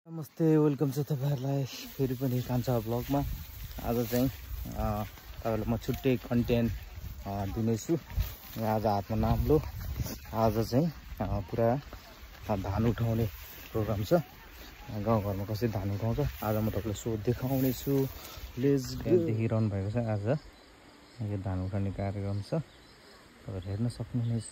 नमस्ते, वेलकम छ तपाईहरुलाई फेरि पनि कान्छा ब्लगमा। आज चाहिँ तपाईहरुलाई म छुट्टै कन्टेन्ट दिनेछु। आज हातमा नाम्लो। आज चाहिँ पुरा धान उठाउने प्रोग्राम छ। गाउँघरमा कसरी धान उठाउँछ आज म तपाईलाई सो देखाउने छु। Let's go. देखिरहनु भएको छ आज यो धान उठाउने कार्यक्रम छ। तपाईहरु हेर्न सक्नुहुनेछ।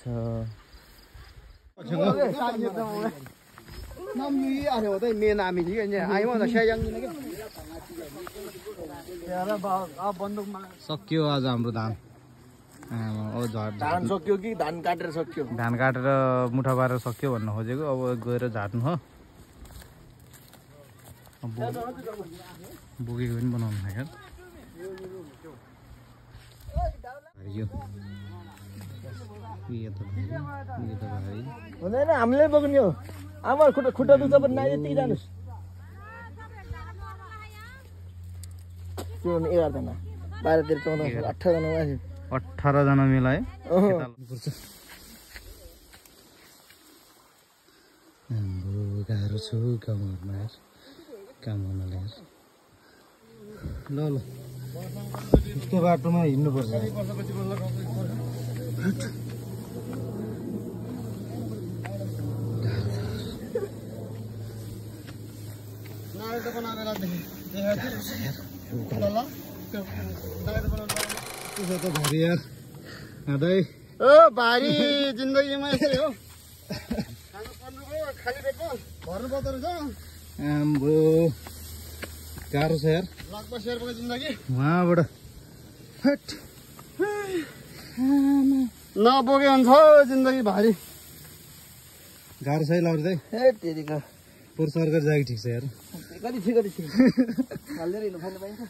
सक्यो आज हाम्रो धान। धान सक्यो कि धान काटेर सक्यो? धान काटेर मुठा पारेर सक्यो भन्न खोजेको। अब गएर झाट्नु हो। बोकेको पनि बनाउनु लाग्यो। हुँदैन, हामीले बोक्ने हो। आमा खुट्टा दुख्छ पनि नाइ यति जानुस्। त्यो 11 जना 12 13 14 18 जना माथि 18 जना मिलाए। हाम्रो गाह्रो छ गाउँमा काम गर्नले। ल ल यस्तो बाटोमा हिँड्नुपर्छ। भारी जिन्दगीमा यस्तै हो। खाली पेटमा भर्नुपर्दो रहेछ। आम्बो गाह्रो छ यार। लगभग शेरको जिन्दगी वहाँबाट नबोके हुन्छ जिन्दगी भारी। गाह्रो छ है लाउर चाहिँ। हे तेरिका पुर सरकार जागी ठिक छ यार। कति ठिक हालेर हिँड्नु फाल्नु पाइन्छ।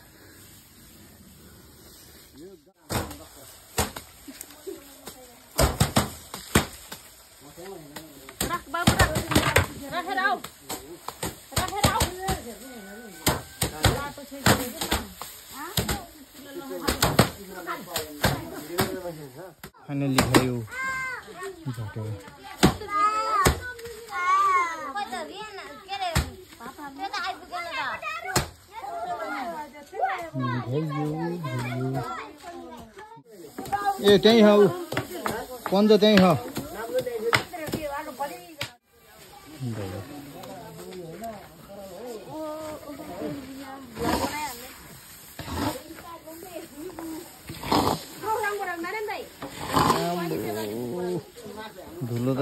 फाइनली खायो ए त्यही हो पन्ज त्यही हो। धुलो त